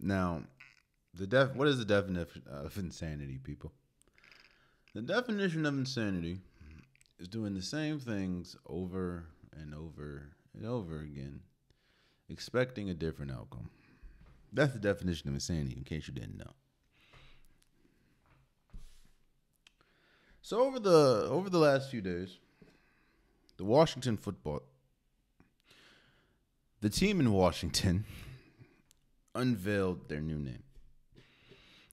Now, what is the definition of insanity, people? The definition of insanity is doing the same things over and over and over again, expecting a different outcome. That's the definition of insanity, in case you didn't know. So over the last few days, the team in Washington unveiled their new name.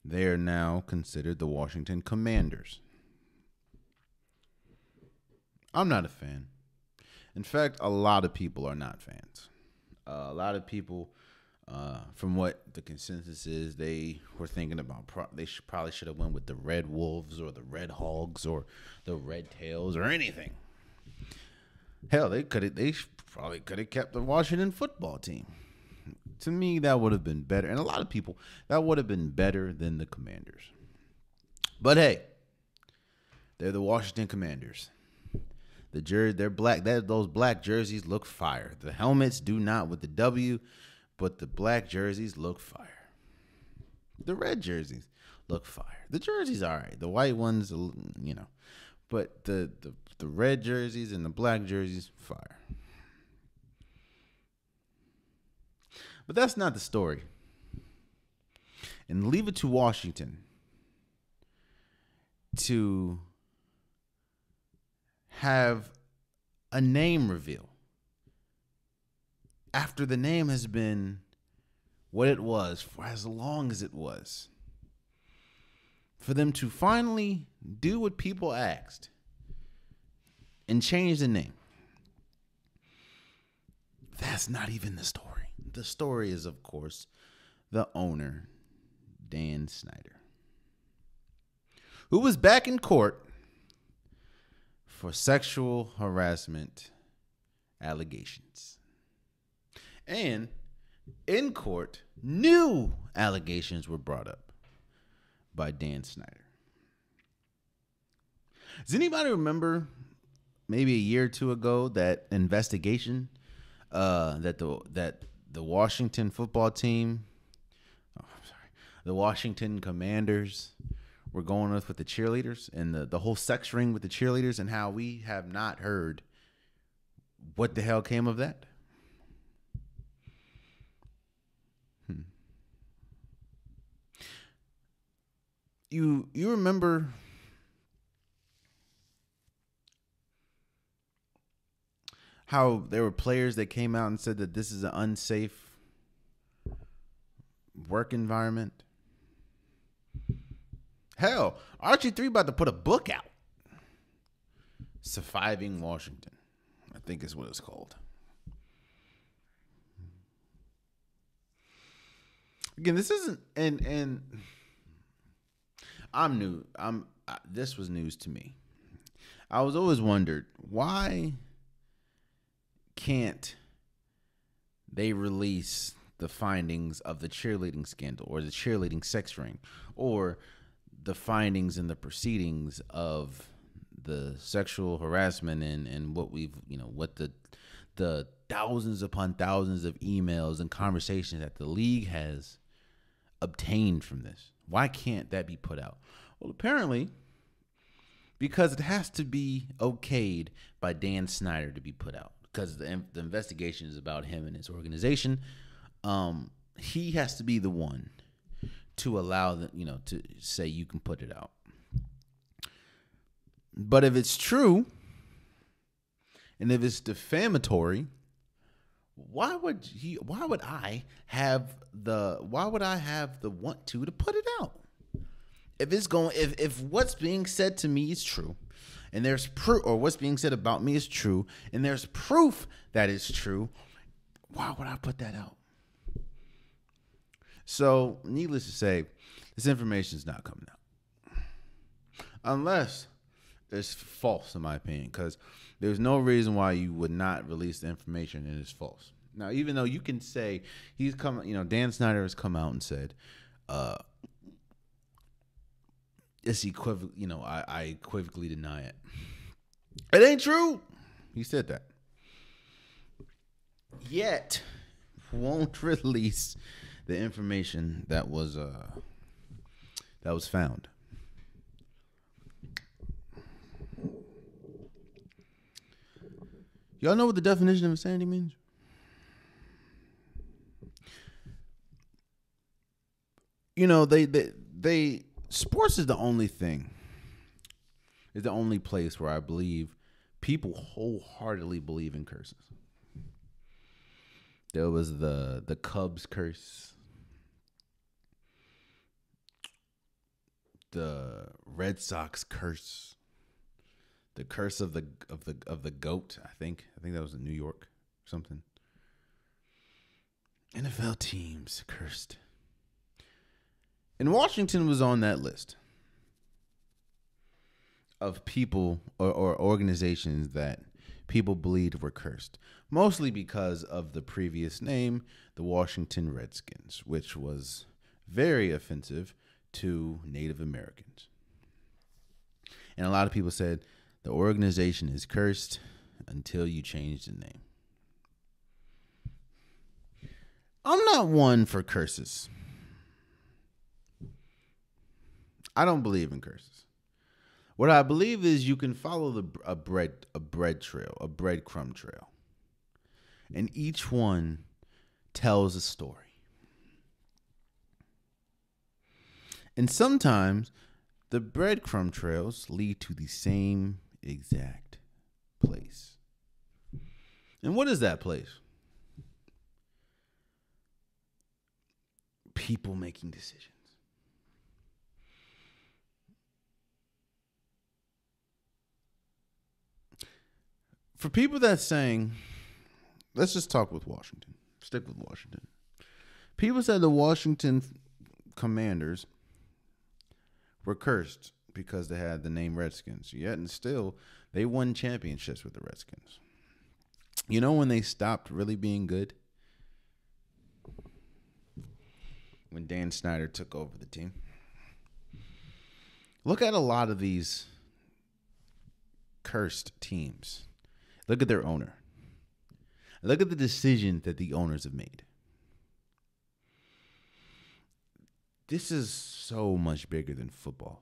They are now considered the Washington Commanders. I'm not a fan. In fact, a lot of people are not fans. A lot of people, from what the consensus is, they were thinking about probably should have went with the Red Wolves or the Red Hogs or the Red Tails or anything. Hell, they probably could have kept the Washington football team. To me, that would have been better, and a lot of people, that would have been better than the Commanders. But hey, they're the Washington Commanders. They're black. Those black jerseys look fire. The helmets do not with the W, but the black jerseys look fire. The red jerseys look fire. The jerseys all right. The white ones, but the red jerseys and the black jerseys, fire. But that's not the story. And leave it to Washington to have a name reveal after the name has been what it was for as long as it was. For them to finally do what people asked and change the name. That's not even the story. The story is, of course, the owner, Dan Snyder, who was back in court for sexual harassment allegations. And in court, new allegations were brought up by Dan Snyder. Does anybody remember maybe a year or two ago that investigation that the Washington football team, the Washington Commanders were going with the cheerleaders and the whole sex ring with the cheerleaders, and how we have not heard what the hell came of that? You remember how there were players that came out and said that this is an unsafe work environment? Hell, RG3 about to put a book out. Surviving Washington, I think is what it's called. Again, this isn't, and I'm new. This was news to me. I was always wondered, why can't they release the findings of the cheerleading scandal or the cheerleading sex ring or the findings and the proceedings of the sexual harassment and what we've, what the thousands upon thousands of emails and conversations that the league has obtained from this? Why can't that be put out? Well, apparently because it has to be okayed by Dan Snyder to be put out, because the investigation is about him and his organization. He has to be the one to allow to say you can put it out. But if it's true and if it's defamatory, why would I have the want to put it out? If what's being said to me is true, and there's proof, or what's being said about me is true, and there's proof that it's true, why would I put that out? So, needless to say, this information is not coming out. Unless it's false, in my opinion, because there's no reason why you would not release the information and it's false. Now, even though you can say Dan Snyder has come out and said, it's I equivocally deny it. It ain't true. He said that. Yet, won't release the information that was found. Y'all know what the definition of insanity means? You know, they sports is the only thing. Is the only place where I believe people wholeheartedly believe in curses. There was the Cubs curse, the Red Sox curse, the curse of the goat. I think that was in New York, something. NFL teams cursed, and Washington was on that list of people or organizations that people believed were cursed, mostly because of the previous name, the Washington Redskins, which was very offensive to Native Americans. And a lot of people said the organization is cursed until you change the name. I'm not one for curses. I don't believe in curses. What I believe is you can follow a breadcrumb trail. And each one tells a story. And sometimes the breadcrumb trails lead to the same exact place. And what is that place? People making decisions. For people that's saying, let's just talk with Washington. Stick with Washington. People said the Washington Commanders were cursed because they had the name Redskins. Yet and still, they won championships with the Redskins. You know when they stopped really being good? When Dan Snyder took over the team. Look at a lot of these cursed teams. Look at their owner. Look at the decision that the owners have made. This is so much bigger than football.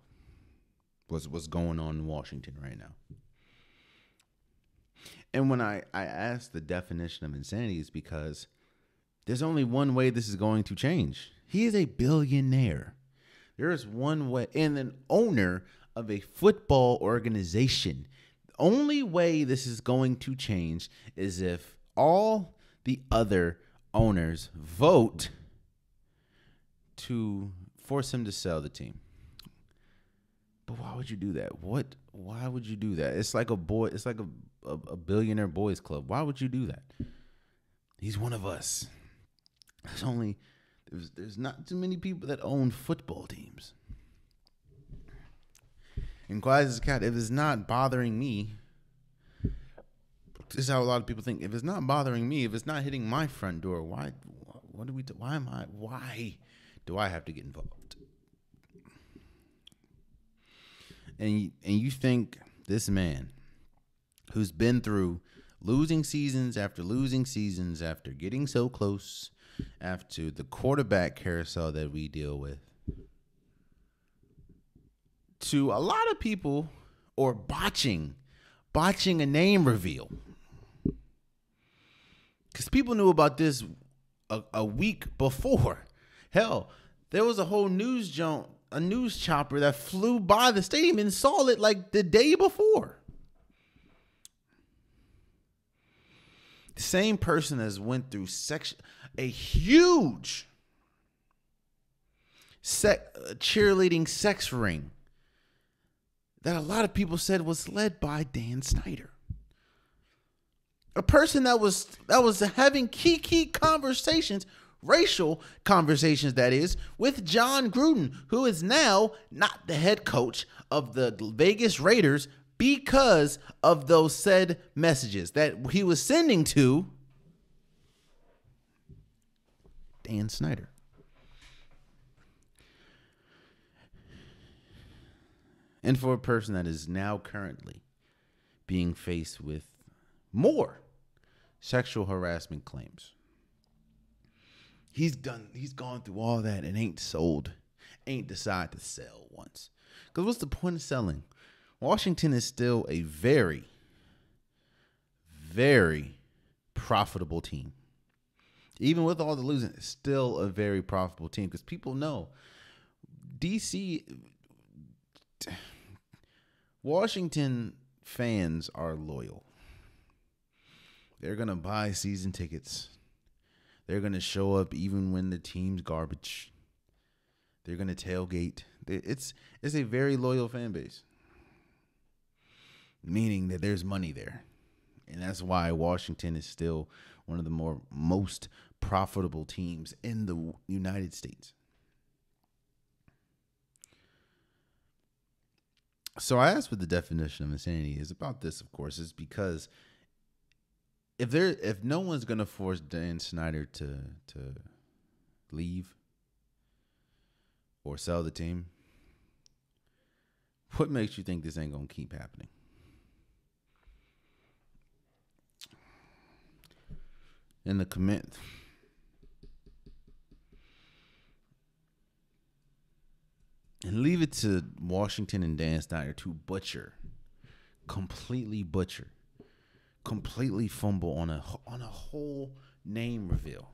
What's going on in Washington right now. And when I ask the definition of insanity, is because there's only one way this is going to change. He is a billionaire. There is one way, and an owner of a football organization. The only way this is going to change is if all the other owners vote to force him to sell the team. But why would you do that? Why would you do that? It's like a billionaire boys club. Why would you do that? He's one of us. There's not too many people that own football teams. And quiet as a cat, if it's not bothering me, this is how a lot of people think. If it's not bothering me, if it's not hitting my front door, why do I have to get involved? And you think this man who's been through losing seasons after getting so close, after the quarterback carousel that we deal with, to a lot of people, or botching a name reveal. Because people knew about this a week before. Hell, there was a whole news chopper that flew by the stadium and saw it like the day before. The same person has went through a huge cheerleading sex ring that a lot of people said was led by Dan Snyder. A person that was having key conversations, racial conversations, that is, with John Gruden, who is now not the head coach of the Vegas Raiders because of those said messages that he was sending to Dan Snyder. And for a person that is now currently being faced with more sexual harassment claims, He's gone through all that and ain't sold, ain't decided to sell once. Because what's the point of selling? Washington is still a very, very profitable team. Even with all the losing, it's still a very profitable team because people know DC, Washington fans are loyal. They're going to buy season tickets. They're going to show up even when the team's garbage. They're going to tailgate. It's a very loyal fan base, meaning that there's money there. And that's why Washington is still one of the most profitable teams in the United States. So I asked what the definition of insanity is. About this, of course, is because if no one's gonna force Dan Snyder to leave or sell the team, what makes you think this ain't gonna keep happening? In the comment, and leave it to Washington and Dan Snyder to completely fumble on a whole name reveal.